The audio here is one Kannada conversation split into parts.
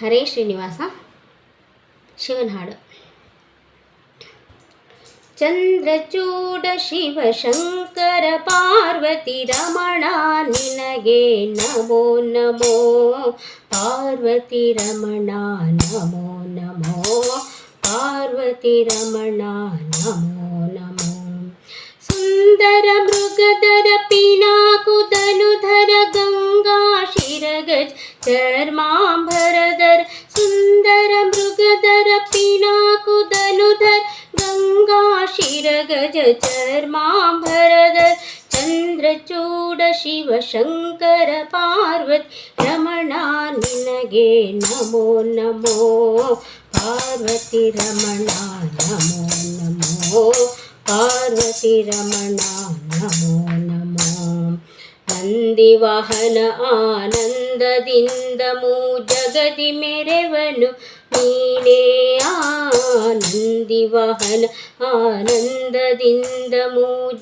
ಹರೇ ಶ್ರೀನಿವಾಸ ಶಿವನ ಹಾಡು. ಚಂದ್ರಚೂಡ ಶಿವ ಶಂಕರ ಪಾರ್ವತಿ ರಮಣ ನಿನಗೆ ನಮೋ ನಮೋ. ಪಾರ್ವತಿ ರಮಣ ನಮೋ ನಮೋ. ಪಾರ್ವತಿ ರಮಣ ನಮೋ ನಮೋ. ಸುಂದರ ಮೃಗಧರ ಪಿನಾಕುಧನುಧರ ಗಂಗಾ ಶಿರಗಜ ಚರ್ಮಾಂಬರಧರ. ಸುಂದರ ಮೃಗಧರ ಪಿನಾಕುಧನುಧರ ಗಂಗಾ ಶಿರಗಜ ಚರ್ಮಾಂಬರಧರ. ಚಂದ್ರಚೂಡ ಶಿವ ಶಂಕರ ಪಾರ್ವತಿ ರಮಣ ನಿನಗೆ ನಮೋ ನಮೋ. ಪಾರ್ವತಿ ರಮಣ ನಮೋ ನಮೋ. ಪಾರ್ವತಿ ರಮಣ ನಮೋ ನಮೋ. ನಂದಿವಾಹನ ಆನಂದದಿಂದ ಜಗದಿ ಮೆರೆವನು ನೀನೇ. ನಂದಿವಾಹನ ಆನಂದದಿಂದ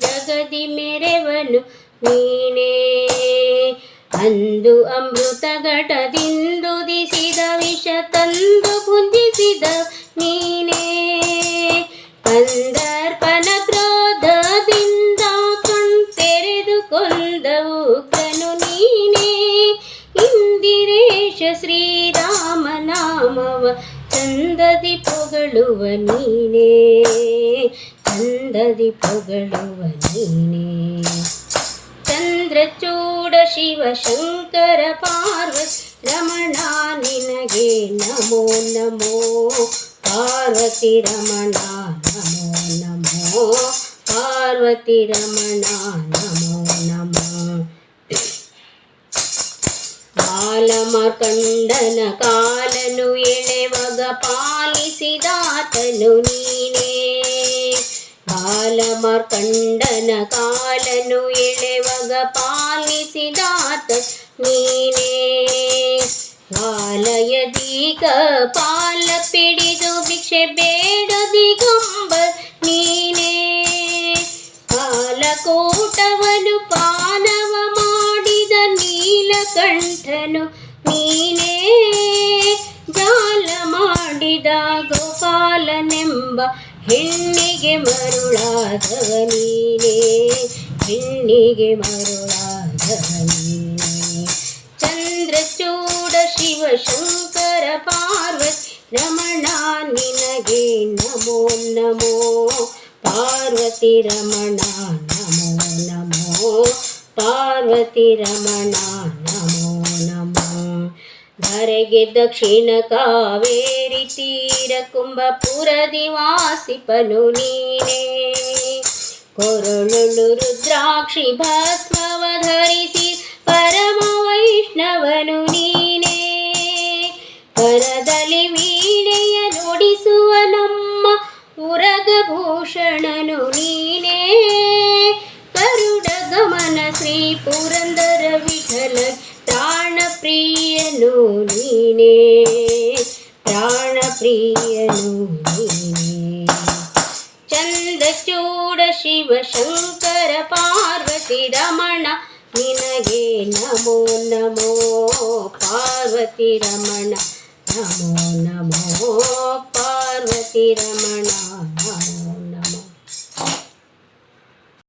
ಜಗದಿ ಮೆರೆವನು ನೀನೇ. ಅಂದು ಅಮೃತ ಘಟದಿಂದುದಿಸಿದ ವಿಷ ತಂದು ಭುಂಜಿಸಿದ ನೀನೇ. ಕಂದರ್ಪನ ಕ್ರೋಧದಿಂದ ಕಣ್ತೆರೆದು ಕೊಂದ ಉಗ್ರನು ನೀನೇ. ಇಂದಿರೇಶ ಶ್ರೀರಾಮ ನಾಮವ ಚಂದದಿ ಪೊಗಳುವ ನೀನೇ. ಚಂದದಿ ಪೊಗಳುವ ನೀನೇ. ಚಂದ್ರಚೂಡ ಶಿವ ಶಂಕರ ಪಾರ್ವತಿ ರಮಣ ನಿನಗೆ ನಮೋ ನಮೋ. ಪಾರ್ವತಿ ರಮಣ ನಮೋ ನಮೋ. ಪಾರ್ವತಿ ರಮಣ ನಮೋ ನಮೋ. ಬಾಲಮಾರ್ಕಂಡನ ಕಾಲನು ಎಳೆವಾಗ ಪಾಲಿಸಿದಾತನು ನೀನೇ. ಬಾಲಮಾರ್ಕಂಡನ ಕಾಲನು ಎಳೆವಾಗ ಪಾಲಿಸಿದಾತ ನೀನೇ. ಕಾಲಯದೀಗ ಪಾಲ ಪಿಡಿದು ಭಿಕ್ಷೆ ಬೇಡ ದಿಗಂಬರ್ ನೀನೇ. ಕಾಲಕೂಟವನು ಪಾನವ ಮಾಡಿದ ನೀಲಕಂಠನು ನೀನೇ. ಜಾಲ ಮಾಡಿದ ಗೋಪಾಲನೆಂಬ ಹೆಣ್ಣಿಗೆ ಮರುಳಾದವ ನೀನೇ. ಹೆಣ್ಣಿಗೆ ಮರುಳಾದವ ನೀನೇ. ಚಂದ್ರಚೂಡ ಶಿವ ಶಂಕರ ಪಾರ್ವತಿ ರಮಣ ನಿನಗೆ ನಮೋ ನಮೋ. ಪಾರ್ವತಿ ರಮಣ ನಮೋ ನಮೋ. ಪಾರ್ವತಿ ರಮಣ ನಮೋ ನಮೋ. ಧರೆಗೆ ದಕ್ಷಿಣ ಕಾವೇರಿ ತೀರ ಕುಂಭಪುರದಿ ವಾಸಿಪನು ನೀನೇ. ಕೊರಳುಳು ರುದ್ರಾಕ್ಷಿ ಭಸ್ಮವ ಧರಿಸಿ ಪರಮ ವೈಷ್ಣವನು ನೀನೇ. ಕರದಲ್ಲಿ ವೀಣೆಯ ನುಡಿಸುವ ನಮ್ಮ ಉರಗಭೂಷಣನು ನೀನೇ. ಕರುಡ ಗಮನ ಶ್ರೀ ಪುರಂದರ ವಿಠಲ ಪ್ರಾಣ ಪ್ರಿಯನು ನೀನೇ. ಪ್ರಾಣ ಪ್ರಿಯನು ನೀನೇ. ಚಂದ್ರಚೂಡ ಶಿವ ಶಂಕರ ಪಾರ್ವತಿ ರಮಣ ನಿನಗೆ ನಮೋ ನಮೋ. ಪಾರ್ವತಿ ರಮಣ ನಮೋ ನಮೋ. ಪಾರ್ವತಿ ರಮಣ